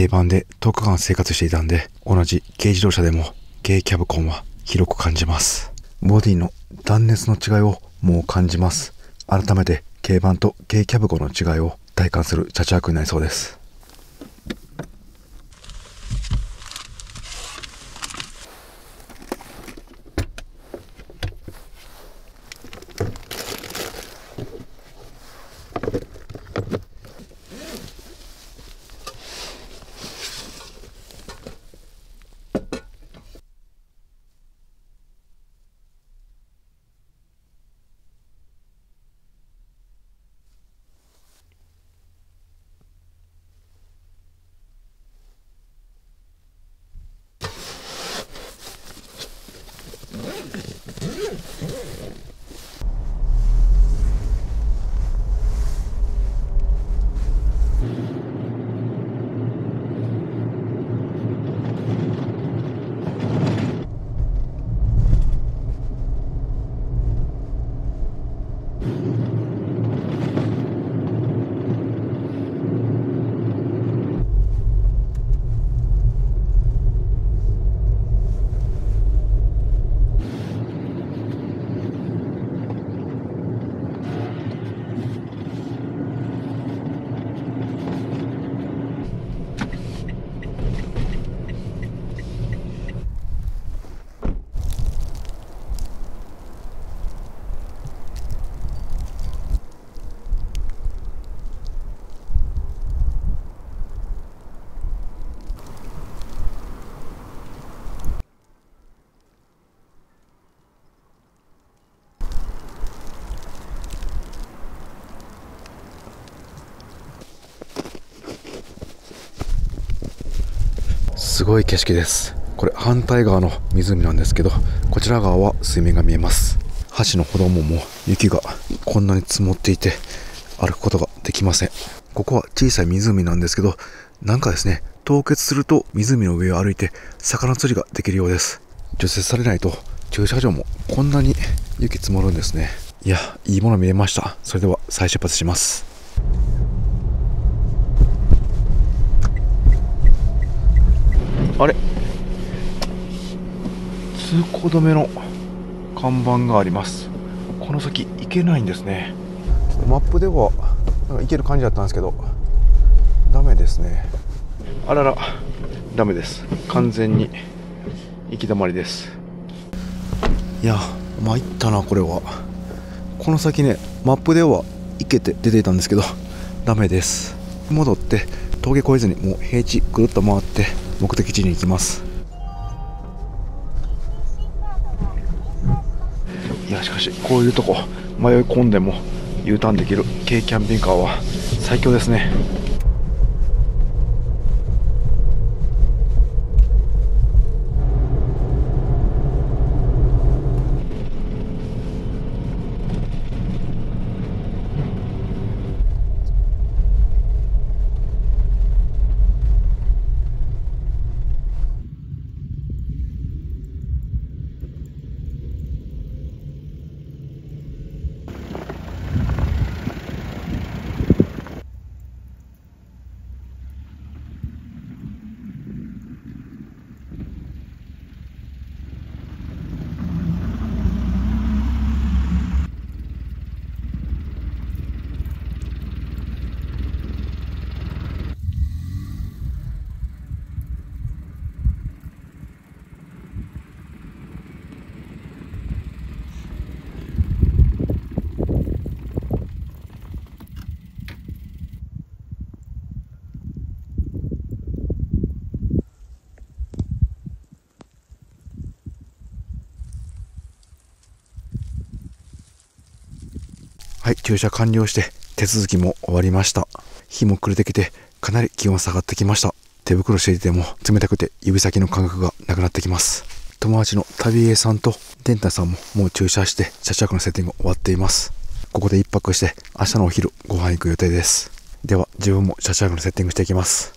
軽バンで10日間生活していたんで、同じ軽自動車でも軽キャブコンは広く感じます。ボディの断熱の違いをもう感じます。改めて軽バンと軽キャブコンの違いを体感するチャチャークになりそうです。すごい景色です。これ反対側の湖なんですけど、こちら側は水面が見えます。橋の歩道も雪がこんなに積もっていて歩くことができません。ここは小さい湖なんですけど、なんかですね、凍結すると湖の上を歩いて魚釣りができるようです。除雪されないと駐車場もこんなに雪積もるんですね。いや、いいもの見えました。それでは再出発します。あれ、通行止めの看板があります。この先行けないんですね。マップではなんか行ける感じだったんですけど、ダメですね。あらら、ダメです。完全に行き止まりです。いや、参ったな。これはこの先ね、マップでは行けて出ていたんですけど、ダメです。戻って峠越えずにもう平地ぐるっと回って目的地に行きます。いや、しかしこういうとこ迷い込んでも U ターンできる軽キャンピングカーは最強ですね。はい、駐車完了して手続きも終わりました。日も暮れてきてかなり気温下がってきました。手袋していても冷たくて指先の感覚がなくなってきます。友達の旅江さんとデンタさんももう駐車して車中泊のセッティング終わっています。ここで一泊して明日のお昼ご飯行く予定です。では自分も車中泊のセッティングしていきます。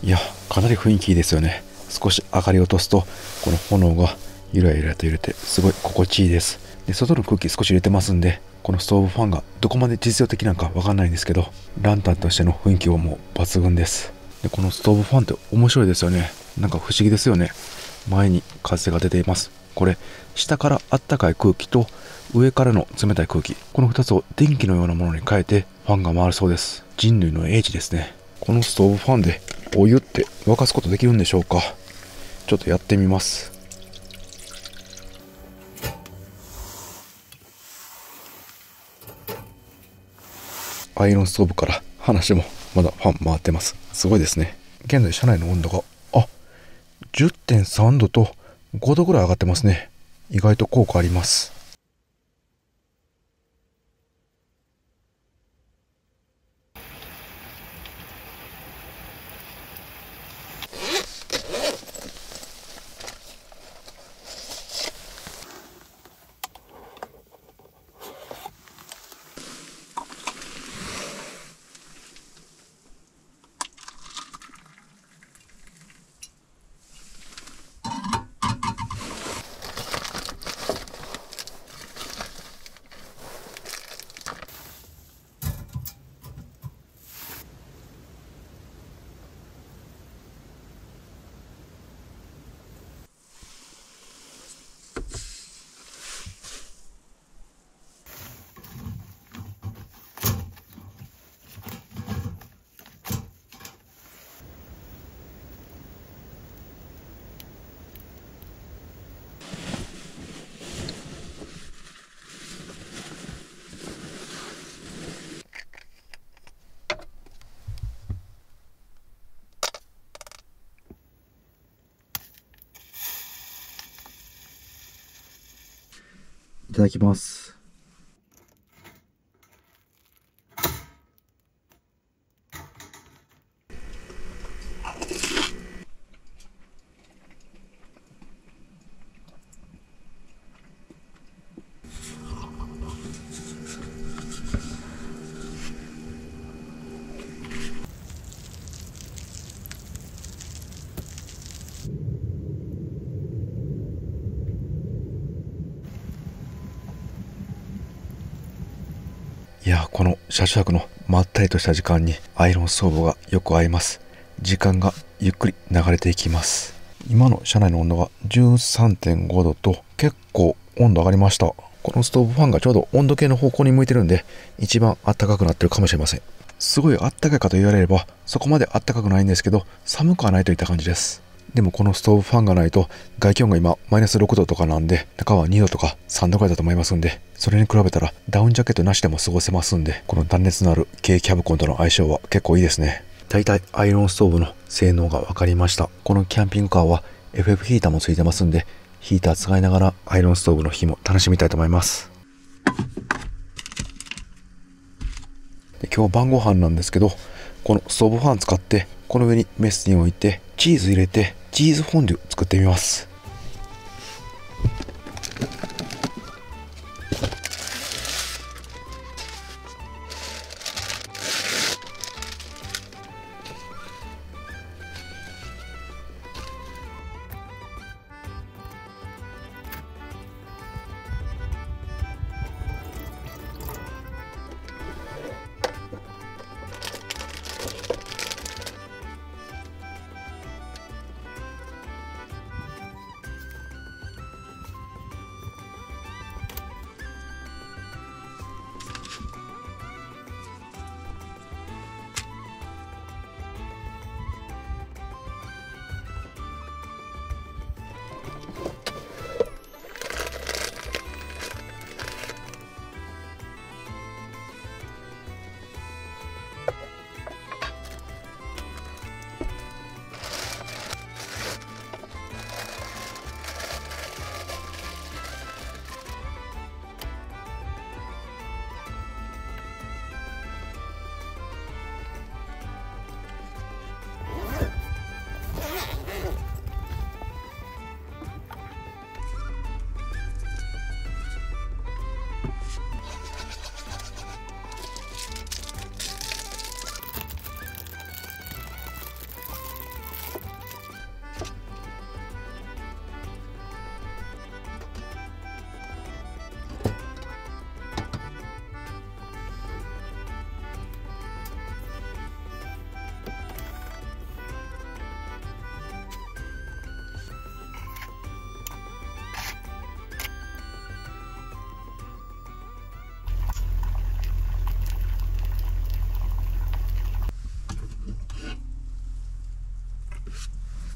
いや、かなり雰囲気いいですよね。少し明かりを落とすとこの炎がゆらゆらと揺れてすごい心地いいです。で、外の空気少し入れてますんで、このストーブファンがどこまで実用的なのかわかんないんですけど、ランタンとしての雰囲気はもう抜群です。で、このストーブファンって面白いですよね。なんか不思議ですよね。前に風が出ています。これ下からあったかい空気と上からの冷たい空気、この2つを電気のようなものに変えてファンが回るそうです。人類の英知ですね。このストーブファンでお湯って沸かすことできるんでしょうか。ちょっとやってみます。アイロンストーブから話もまだファン回ってます。すごいですね。現在車内の温度が10.3 度と5度ぐらい上がってますね。意外と効果あります。いただきます。いや、この車中泊のまったりとした時間にアイロンストーブがよく合います。時間がゆっくり流れていきます。今の車内の温度が 13.5 度と結構温度上がりました。このストーブファンがちょうど温度計の方向に向いてるんで一番暖かくなってるかもしれません。すごい暖かいかと言われればそこまで暖かくないんですけど、寒くはないといった感じです。でもこのストーブファンがないと外気温が今マイナス6度とかなんで、中は2度とか3度ぐらいだと思いますんで、それに比べたらダウンジャケットなしでも過ごせますんで、この断熱のある軽キャブコンとの相性は結構いいですね。だいたいアイロンストーブの性能が分かりました。このキャンピングカーは FF ヒーターもついてますんで、ヒーター使いながらアイロンストーブの火も楽しみたいと思います。で、今日晩ご飯なんですけど、このストーブファン使ってこの上にメスティンを置いてチーズ入れてチーズフォンデュ作ってみます。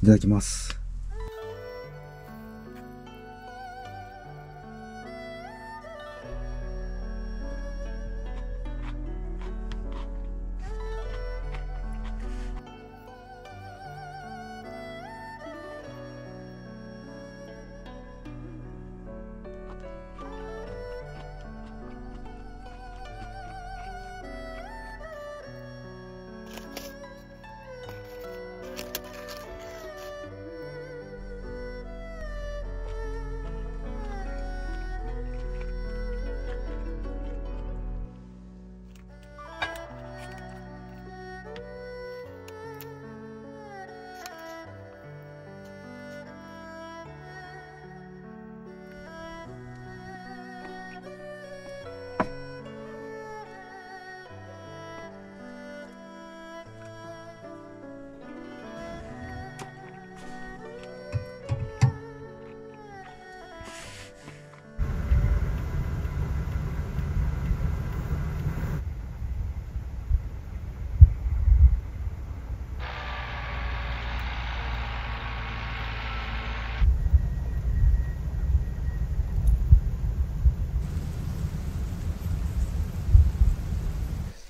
いただきます。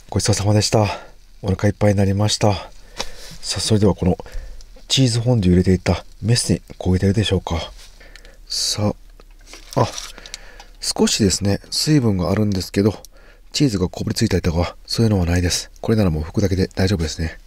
ごちそうさまでした。お腹いっぱいになりました。さあ、それではこのチーズフォンデュ入れていたメスに焦げてるでしょうか。さあ、少しですね、水分があるんですけど、チーズがこびりついたりとか、そういうのはないです。これならもう拭くだけで大丈夫ですね。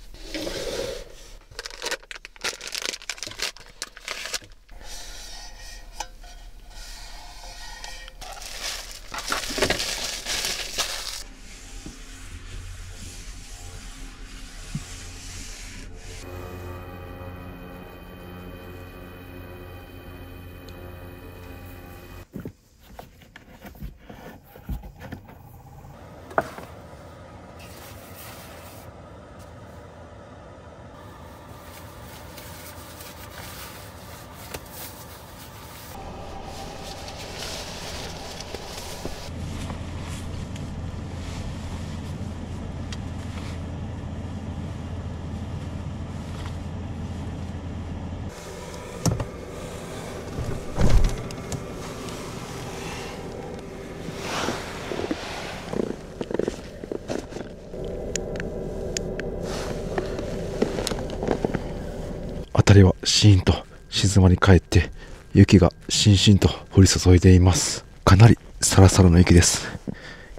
辺りはシーンと静まり返って、雪がしんしんと降り注いでいます。かなりサラサラの雪です。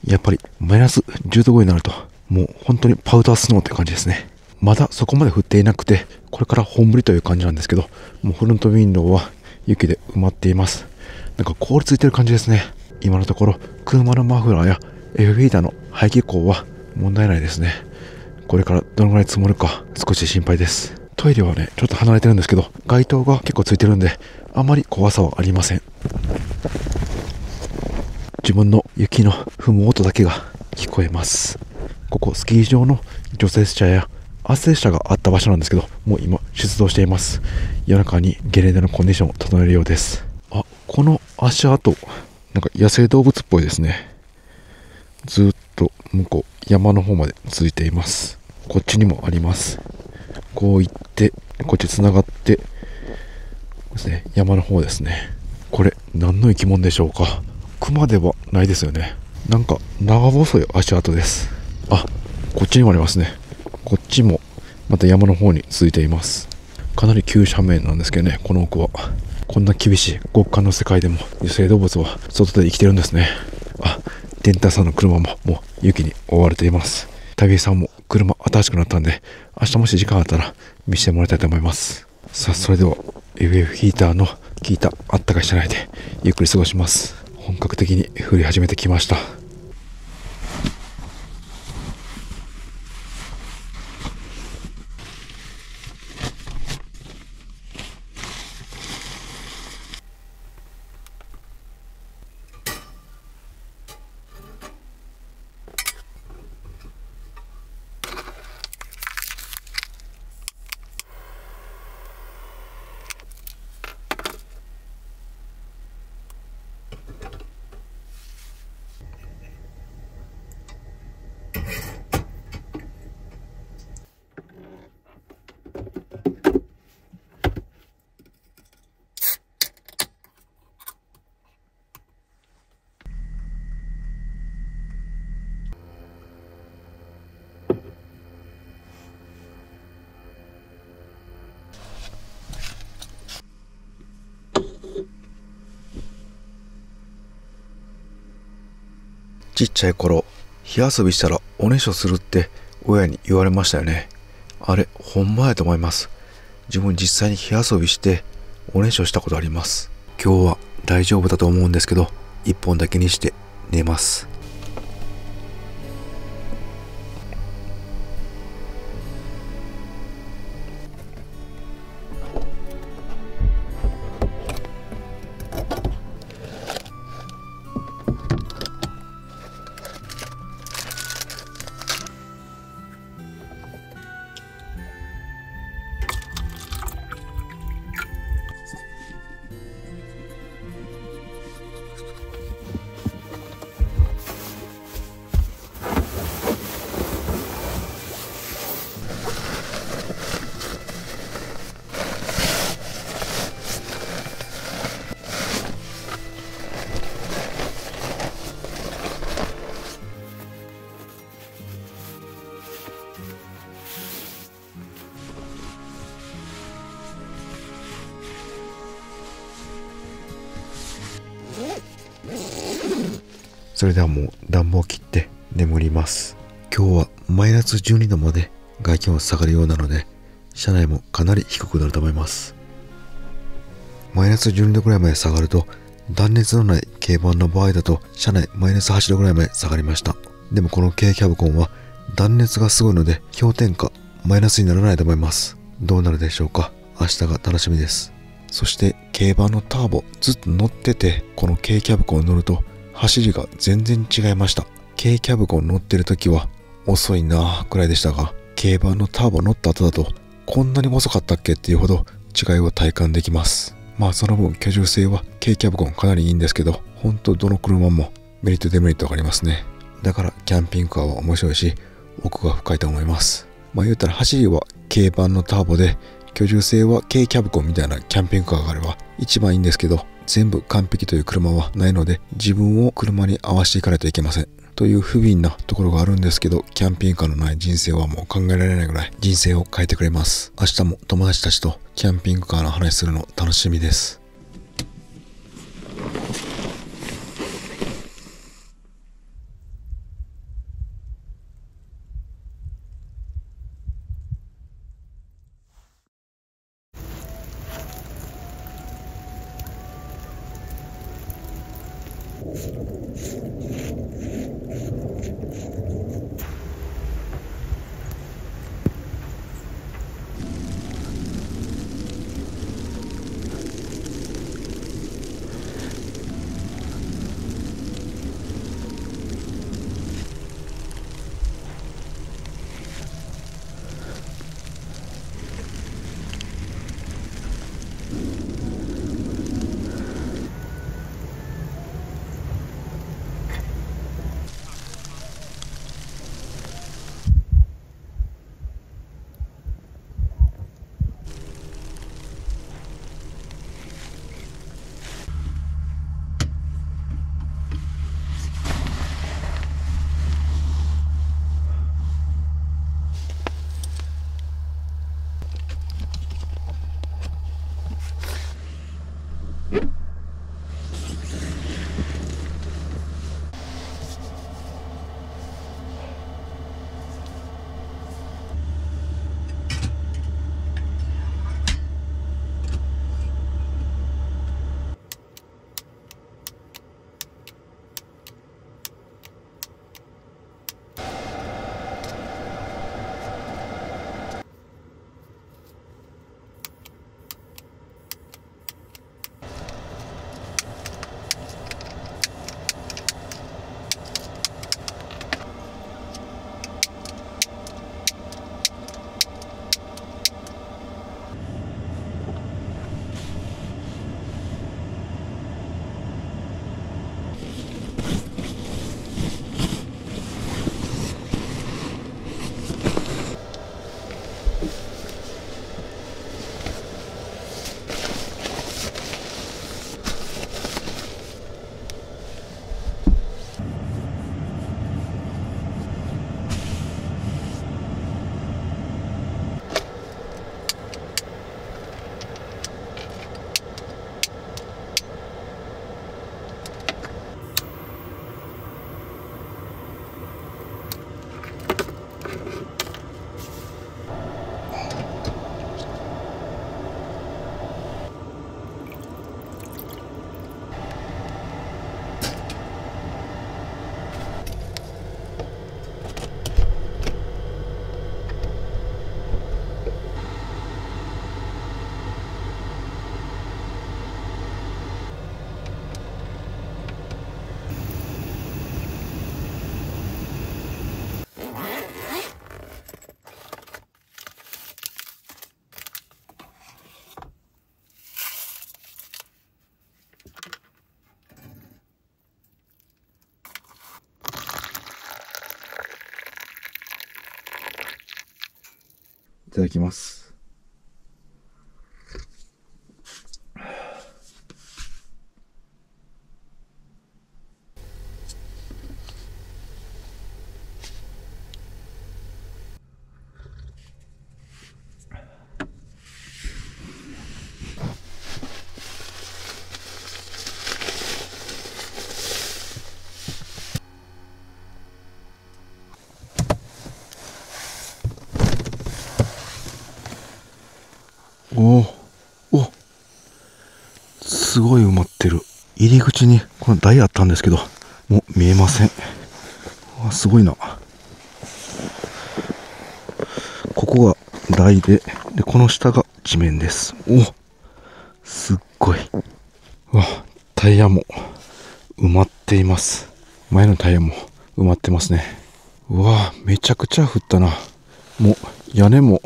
やっぱりマイナス10度超えになると、もう本当にパウダースノーって感じですね。まだそこまで降っていなくて、これから本降りという感じなんですけど、もうフロントウィンドウは雪で埋まっています。なんか凍りついてる感じですね。今のところ車のマフラーやエアフィーターの排気口は問題ないですね。これからどのぐらい積もるか少し心配です。トイレはね、ちょっと離れてるんですけど、街灯が結構ついてるんで、あまり怖さはありません。自分の雪の踏む音だけが聞こえます。ここスキー場の除雪車や圧雪車があった場所なんですけど、もう今出動しています。夜中にゲレンデのコンディションを整えるようです。あ、この足跡、なんか野生動物っぽいですね。ずっと向こう山の方まで続いています。こっちにもあります。こう行ってこっちつながってですね、山の方ですね。これ何の生き物でしょうか。熊ではないですよね。なんか長細い足跡です。あ、こっちにもありますね。こっちもまた山の方に続いています。かなり急斜面なんですけどね、この奥は。こんな厳しい極寒の世界でも野生動物は外で生きてるんですね。あ、デンタさんの車ももう雪に覆われています。タビさんも車新しくなったんで、明日もし時間あったら見せてもらいたいと思います。さあ、それでは FF ヒーターの効いたあったかい車内でゆっくり過ごします。本格的に降り始めてきました。ちっちゃい頃、火遊びしたらおねしょするって親に言われましたよね。あれ、ほんまやと思います。自分実際に火遊びしておねしょしたことあります。今日は大丈夫だと思うんですけど、一本だけにして寝ます。それではもう暖房を切って眠ります。今日はマイナス12度まで外気温下がるようなので、車内もかなり低くなると思います。マイナス12度ぐらいまで下がると、断熱のない軽バンの場合だと車内マイナス8度ぐらいまで下がりました。でもこの軽キャブコンは断熱がすごいので氷点下マイナスにならないと思います。どうなるでしょうか。明日が楽しみです。そして軽バンのターボずっと乗ってて、この軽キャブコンを乗ると走りが全然違いました。軽キャブコン乗ってる時は遅いなぁくらいでしたが、軽バンのターボ乗った後だとこんなに遅かったっけっていうほど違いを体感できます。まあその分居住性は軽キャブコンかなりいいんですけど、ほんとどの車もメリットデメリットがありますね。だからキャンピングカーは面白いし奥が深いと思います。まあ言うたら走りは軽バンのターボで、居住性は軽キャブコンみたいなキャンピングカーがあれば一番いいんですけど、全部完璧という車はないので、自分を車に合わせていかないといけませんという不憫なところがあるんですけど、キャンピングカーのない人生はもう考えられないぐらい人生を変えてくれます。明日も友達たちとキャンピングカーの話するの楽しみです。ただきます。お、すごい埋まってる。入り口にこの台あったんですけど、もう見えません。すごいな。ここが台で、この下が地面です。すっごい。タイヤも埋まっています。前のタイヤも埋まってますね。めちゃくちゃ降ったな。もう屋根も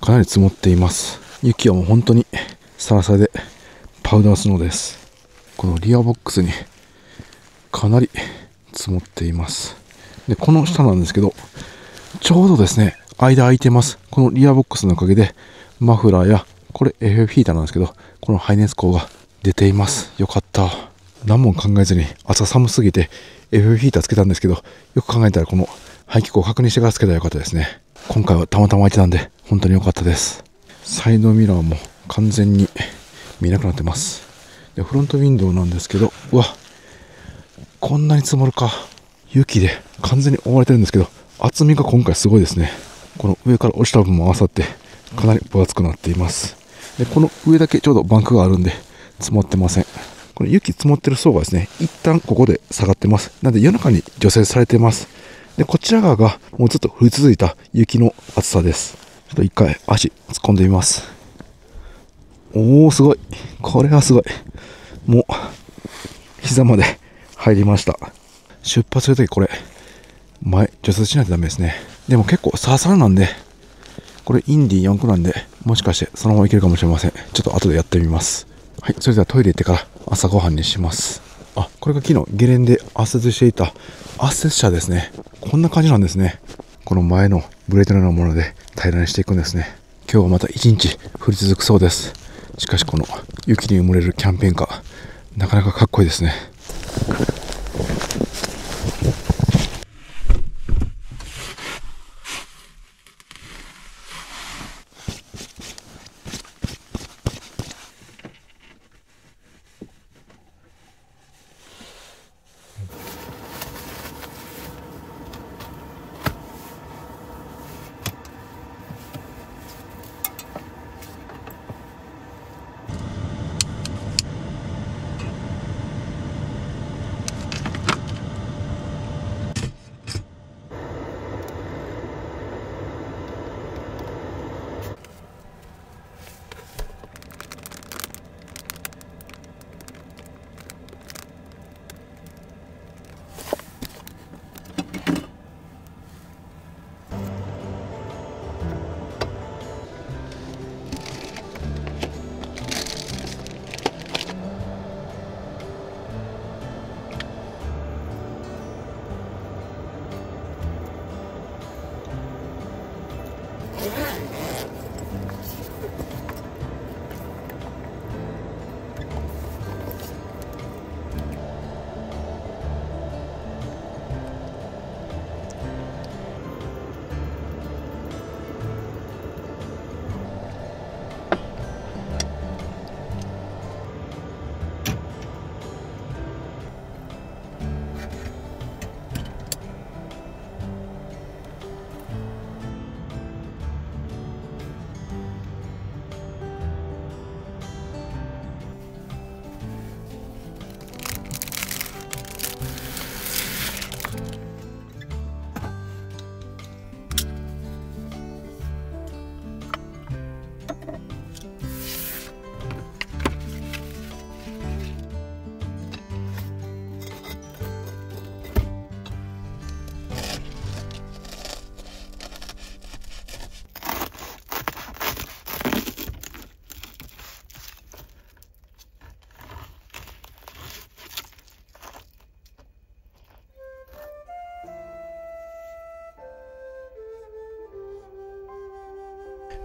かなり積もっています。雪はもう本当にサラサラでパウダースノーです。このリアボックスにかなり積もっています。で、この下なんですけど、ちょうどですね、間空いてます。このリアボックスのおかげで、マフラーや、これ FF ヒーターなんですけど、このハイネス口が出ています。よかった。何も考えずに、朝寒すぎて FF ヒーターつけたんですけど、よく考えたらこの排気口を確認してからつけたらよかったですね。今回はたまたま空いてたんで、本当に良かったです。サイドミラーも完全に見えなくなってます。で、フロントウィンドウなんですけど、こんなに積もるか。雪で完全に覆われてるんですけど、厚みが今回すごいですね。この上から落ちた分も合わさってかなり分厚くなっています。で、この上だけちょうどバンクがあるんで積もってません。この雪積もってる層がですね、一旦ここで下がってます。なので夜中に除雪されてます。で、こちら側がもうずっと降り続いた雪の厚さです。ちょっと一回足突っ込んでみます。すごい。これはすごい。もう膝まで入りました。出発するときこれ除雪しないとダメですね。でも結構サラサラなんで、これインディ4区なんで、もしかしてそのままいけるかもしれません。ちょっと後でやってみます。はい、それではトイレ行ってから朝ごはんにします。これが昨日ゲレンデ圧雪していた圧雪車ですね。こんな感じなんですね。この前のブレードのようなもので平らにしていくんですね。今日はまた一日降り続くそうです。しかしこの雪に埋もれるキャンペーンカー、なかなかかっこいいですね。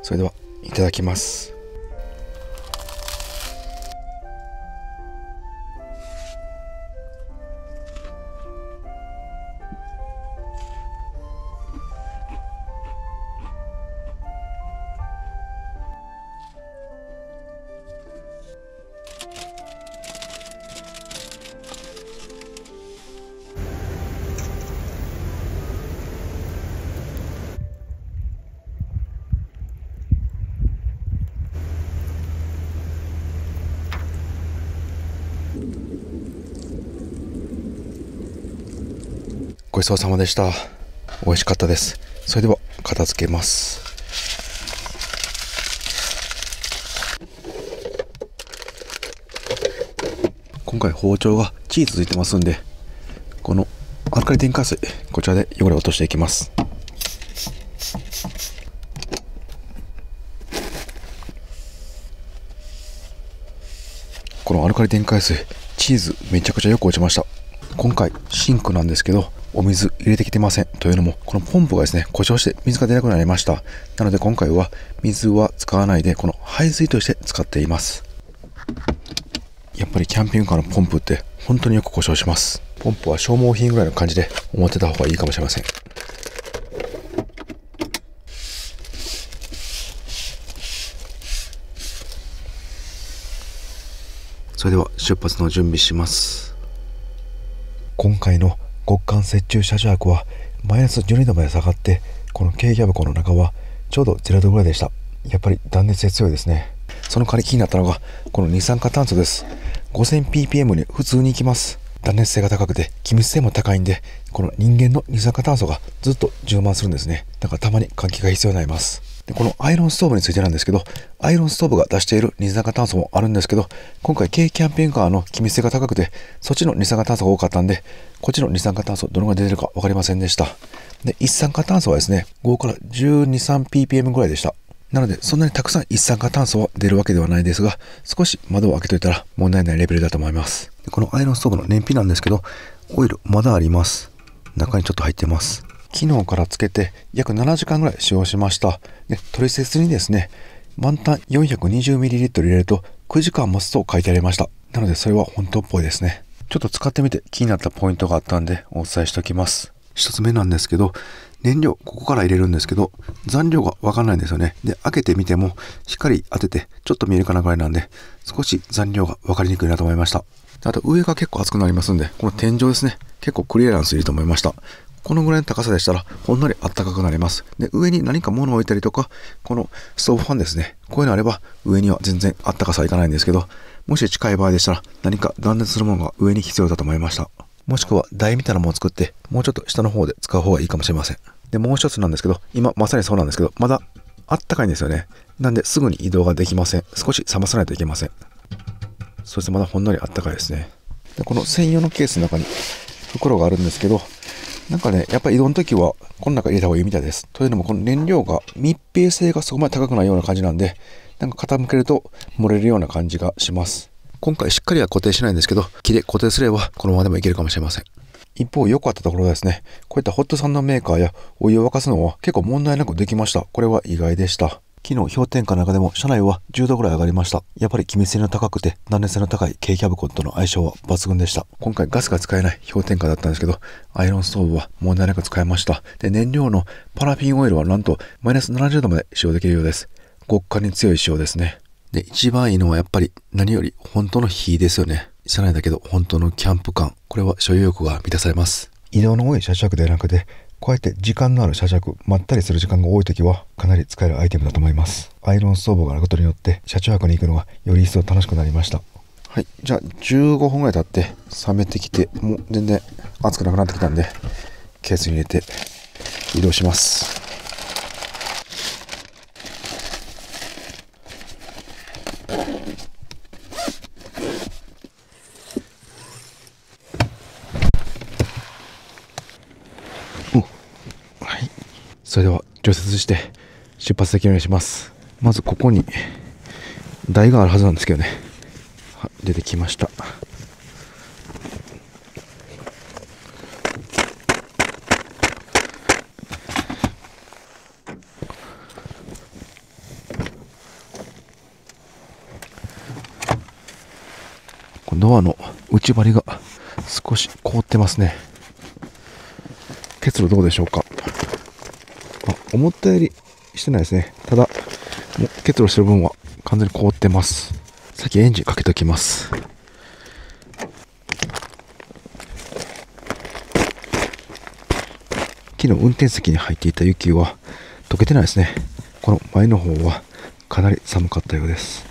それではいただきます。ごちそうさまでした。美味しかったです。それでは片付けます。今回包丁がチーズついてますんで、このアルカリ電解水、こちらで汚れを落としていきます。このアルカリ電解水、チーズめちゃくちゃよく落ちました。今回シンクなんですけど、お水入れてきてません。というのも、このポンプがですね、故障して水が出なくなりました。なので今回は水は使わないで、この排水として使っています。やっぱりキャンピングカーのポンプって本当によく故障します。ポンプは消耗品ぐらいの感じで思ってた方がいいかもしれません。それでは出発の準備します。今回の極寒雪中車中泊はマイナス12度まで下がって、この軽キャブ湖の中はちょうど0度ぐらいでした。やっぱり断熱性強いですね。その代わり気になったのがこの二酸化炭素です。 5000ppm に普通に行きます。断熱性が高くて気密性も高いんで、この人間の二酸化炭素がずっと充満するんですね。だからたまに換気が必要になります。でこのアイロンストーブについてなんですけど、アイロンストーブが出している二酸化炭素もあるんですけど、今回軽キャンピングカーの気密性が高くて、そっちの二酸化炭素が多かったんで、こっちの二酸化炭素どのぐらい出てるか分かりませんでした。で一酸化炭素はですね、5から 12,3ppm ぐらいでした。なのでそんなにたくさん一酸化炭素は出るわけではないですが、少し窓を開けといたら問題ないレベルだと思います。でこのアイロンストーブの燃費なんですけど、オイルまだあります。中にちょっと入ってます。昨日からつけて約7時間ぐらい使用しました。で取説にですね、満タン 420ml 入れると9時間持つと書いてありました。なのでそれは本当っぽいですね。ちょっと使ってみて気になったポイントがあったんでお伝えしておきます。一つ目なんですけど、燃料ここから入れるんですけど、残量がわかんないんですよね。で開けてみても光当ててちょっと見えるかなぐらいなんで、少し残量が分かりにくいなと思いました。あと上が結構熱くなりますんで、この天井ですね、結構クリアランスいいと思いました。このぐらいの高さでしたらほんのり暖かくなります。で上に何か物を置いたりとか、このストーブファンですね、こういうのあれば上には全然暖かさはいかないんですけど、もし近い場合でしたら何か断熱するものが上に必要だと思いました。もしくは台みたいなものを作ってもうちょっと下の方で使う方がいいかもしれません。でもう一つなんですけど、今まさにそうなんですけど、まだあったかいんですよね。なんですぐに移動ができません。少し冷まさないといけません。そしてまだほんのりあったかいですね。でこの専用のケースの中に袋があるんですけど、なんかね、やっぱり移動の時はこの中入れた方がいいみたいです。というのもこの燃料が密閉性がそこまで高くないような感じなんで、なんか傾けると漏れるような感じがします。今回しっかりは固定しないんですけど、木で固定すればこのままでもいけるかもしれません。一方良かったところはですね、こういったホットサンドメーカーやお湯を沸かすのは結構問題なくできました。これは意外でした。昨日氷点下の中でも車内は10度ぐらい上がりました。やっぱり気密性の高くて断熱性の高い軽キャブコンとの相性は抜群でした。今回ガスが使えない氷点下だったんですけど、アイロンストーブは問題なく使えました。で燃料のパラフィンオイルはなんとマイナス70度まで使用できるようです。極寒に強い仕様ですね。で一番いいのはやっぱり何より本当の火ですよね。車内だけど本当のキャンプ感、これは所有欲が満たされます。移動の多い車中泊ではなくて、こうやって時間のある車中泊、まったりする時間が多い時はかなり使えるアイテムだと思います。アイロンストーブがあることによって車中泊に行くのがより一層楽しくなりました。はい、じゃあ15分ぐらい経って冷めてきて、もう全然熱くなくなってきたんでケースに入れて移動します。はい、それでは除雪して出発できるようにします。まずここに台があるはずなんですけどね、出てきました。ドアの内張りが少し凍ってますね。結露どうでしょうか。思ったよりしてないですね。ただ、もう結露してる分は完全に凍ってます。先エンジンかけておきます。昨日運転席に入っていた雪は溶けてないですね。この前の方はかなり寒かったようです。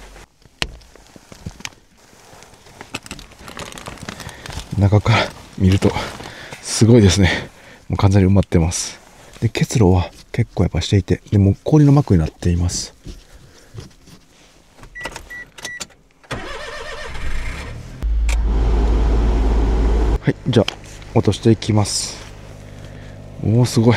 中から見るとすごいですね。もう完全に埋まってます。で、結露は結構やっぱしていて、でも氷の膜になっています。はい、じゃあ落としていきます。おお、すごい。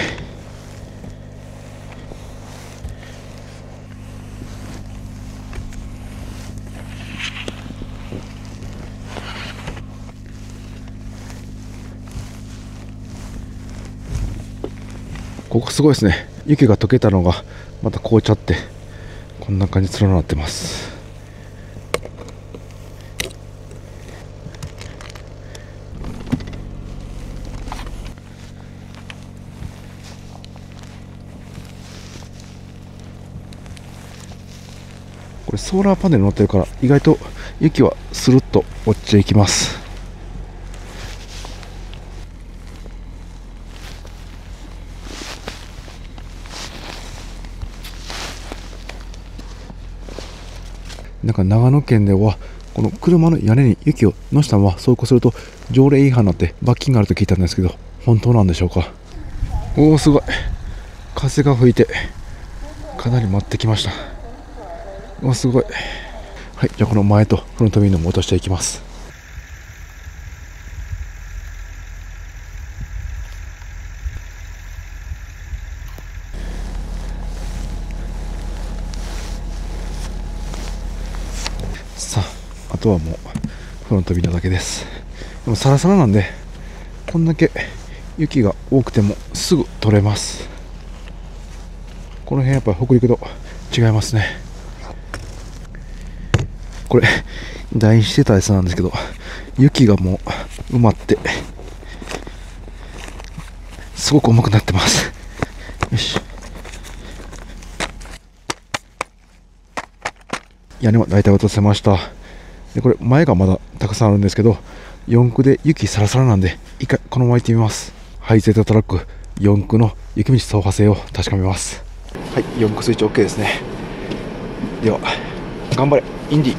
ここすごいですね。雪が溶けたのがまた凍っちゃってこんな感じに連なってます。これソーラーパネル乗ってるから意外と雪はスルッと落ちていきます。なんか長野県ではこの車の屋根に雪を乗せたまま走行すると条例違反になって罰金があると聞いたんですけど、本当なんでしょうか。おお、すごい。風が吹いてかなり舞ってきました。お、すごい。はい、じゃあこの前とフロントウィンドウも落としていきます。さあ、あとはもうフロントウィンドウだけです。でもサラサラなんでこんだけ雪が多くてもすぐ取れます。この辺やっぱり北陸と違いますね。これ台にしてたやつなんですけど、雪がもう埋まってすごく重くなってます。よし、屋根は大体落とせました。で、これ前がまだたくさんあるんですけど、4駆で雪サラサラなんで一回このまま行ってみます。ハイゼットトラック4駆の雪道走破性を確かめます。はい、4駆スイッチ OK ですね。では頑張れインディ。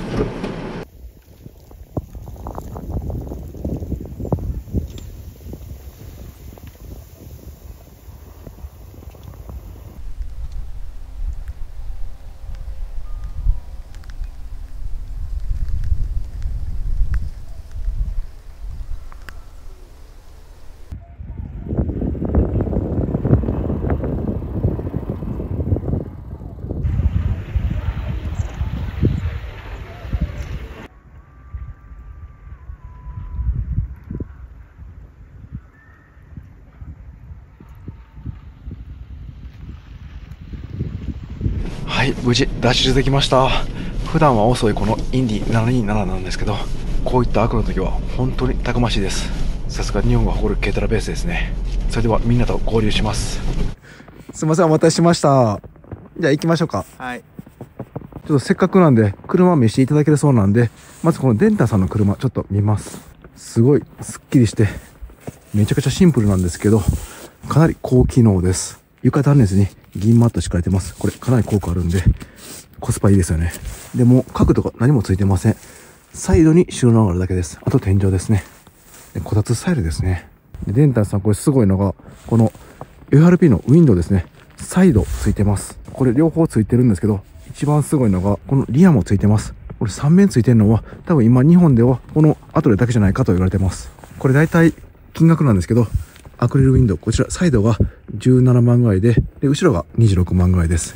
はい、無事脱出できました。普段は遅いこのインディ727なんですけど、こういった悪の時は本当にたくましいです。さすが日本が誇る軽トラベースですね。それではみんなと合流します。すいません、お待たせしました。じゃあ行きましょうか。はい。ちょっとせっかくなんで車見せていただけるそうなんで、まずこのデンタさんの車ちょっと見ます。すごいスッキリしてめちゃくちゃシンプルなんですけど、かなり高機能です。床断熱に銀マット敷かれてます。これかなり効果あるんでコスパいいですよね。でも家具とか何もついてません。サイドに収納があるだけです。あと天井ですね。で、こたつスタイルですね。で、デンタンさんこれすごいのがこの FRP のウィンドウですね。サイドついてます。これ両方ついてるんですけど、一番すごいのがこのリアもついてます。これ3面ついてるのは多分今日本ではこのアトレだけじゃないかと言われてます。これ大体金額なんですけど、アクリルウィンドウ、こちらサイドが17万ぐらいで、後ろが26万ぐらいです。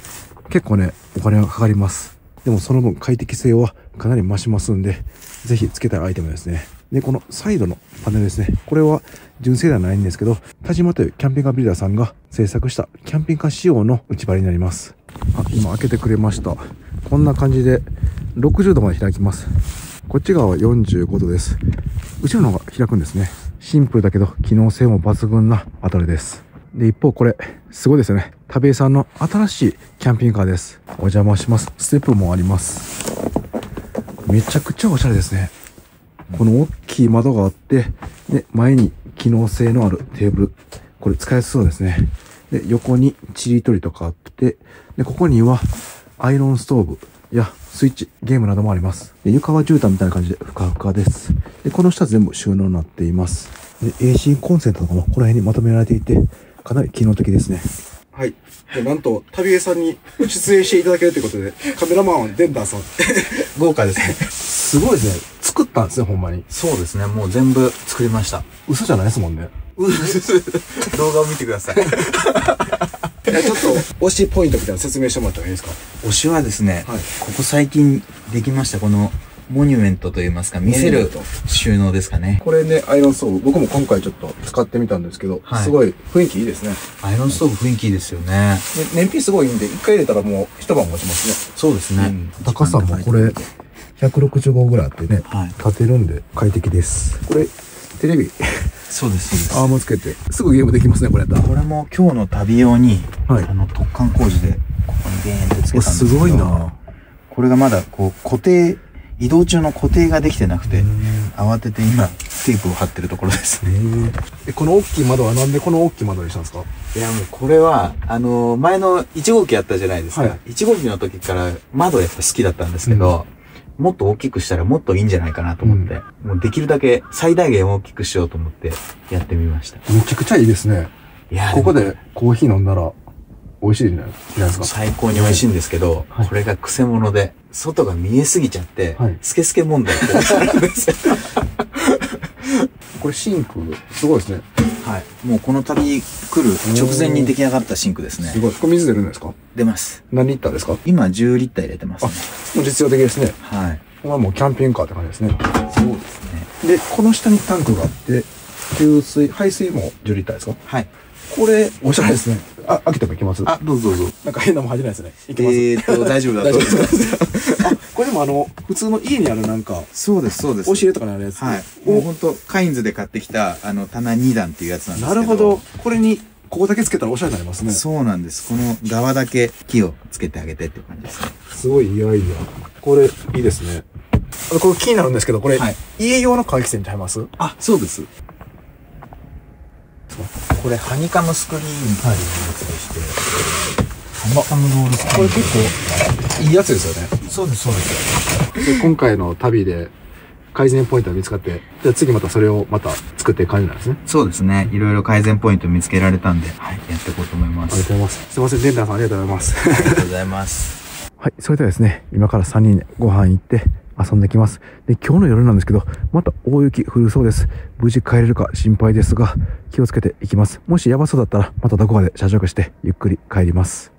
結構ね、お金がかかります。でもその分快適性はかなり増しますんで、ぜひつけたいアイテムですね。で、このサイドのパネルですね。これは純正ではないんですけど、田島というキャンピングカービルダーさんが制作したキャンピングカー仕様の内張りになります。今開けてくれました。こんな感じで60度まで開きます。ここっち側は45度です。後ろの方が開くんですね。シンプルだけど機能性も抜群なアトレです。で、一方これ、すごいですよね。田部井さんの新しいキャンピングカーです。お邪魔します。ステップもあります。めちゃくちゃおしゃれですね。この大きい窓があって、で、前に機能性のあるテーブル。これ使いやすそうですね。で、横にちりとりとかあって、で、ここにはアイロンストーブやスイッチ、ゲームなどもあります。で、床は絨毯みたいな感じでふかふかです。で、この下全部収納になっています。で、AC コンセントとかもこの辺にまとめられていて、かなり機能的ですね。はい。で、なんと、旅江さんに出演していただけるということで、カメラマンはデンダーさん。豪華ですね。すごいですね。作ったんですね、ほんまに。そうですね。もう全部作りました。嘘じゃないですもんね。動画を見てください。ちょっと推しポイントみたいなの説明してもらったらいいですか？推しはですね、はい、ここ最近できましたこのモニュメントといいますか、見せる収納ですかね。これね、アイロンストーブ、僕も今回ちょっと使ってみたんですけど、はい、すごい雰囲気いいですね。アイロンストーブ雰囲気いいですよね。で、燃費すごいいいんで、一回入れたらもう一晩持ちますね。そうですね。高さもこれ、165ぐらいあってね、はい、立てるんで快適です。これ、テレビ。そうです、そうです。アームつけて、すぐゲームできますね、これやったら。これも今日の旅用に、はい、突貫工事で、ここにゲーンってつけたんですけど。すごいな。これがまだ、こう、固定、移動中の固定ができてなくて、慌てて今、テープを貼ってるところです。この大きい窓はなんでこの大きい窓にしたんですか？いや、もうこれは、前の1号機やったじゃないですか。はい、1号機の時から窓やっぱ好きだったんですけど、もっと大きくしたらもっといいんじゃないかなと思って、もうできるだけ最大限大きくしようと思ってやってみました。めちゃくちゃいいですね。いや、ここでコーヒー飲んだら美味しいんじゃないですか？最高に美味しいんですけど、はい、これが癖者で、外が見えすぎちゃって、はい、スケスケ問題ってなるんですよ。これシンク、すごいですね。はい。もうこの旅来る直前に出来上がったシンクですね。すごい。これ水出るんですか？出ます。何リッターですか？今10リッター入れてますね。もう実用的ですね。はい。これはもうキャンピングカーって感じですね。そうですね。で、この下にタンクがあって、給水、排水も10リッターですか？はい。これ、おしゃれですね。あ、開けてもいけます？あ、どうぞどうぞ。なんか変なもん入ってないですね。いけます？大丈夫だと思います。あ、これでも普通の家にあるなんか。そうです、そうです。押し入れとかにあるやつ。はい。もうほんと、カインズで買ってきた、棚2段っていうやつなんですけど。なるほど。これに、ここだけつけたらおしゃれになりますね。そうなんです。この側だけ木をつけてあげてっていう感じですね。すごいいいアイディア。これ、いいですね。これ気になるんですけど、これ、はい、家用の換気扇って入ります？あ、そうです。これ、ハニカムスクリーンっていうやつでして、ハニカムロールスクリーン。これ結構、いいやつですよね。そうです、そうです。で、今回の旅で改善ポイントが見つかって、じゃあ次またそれをまた作っていく感じなんですね。そうですね。いろいろ改善ポイント見つけられたんで、はい、やっていこうと思います。ありがとうございます。すいません、デンダーさんありがとうございます。ありがとうございます。はい、それではですね、今から3人でご飯行って遊んできます。で、今日の夜なんですけど、また大雪降るそうです。無事帰れるか心配ですが、気をつけていきます。もしやばそうだったら、またどこかで車中泊してゆっくり帰ります。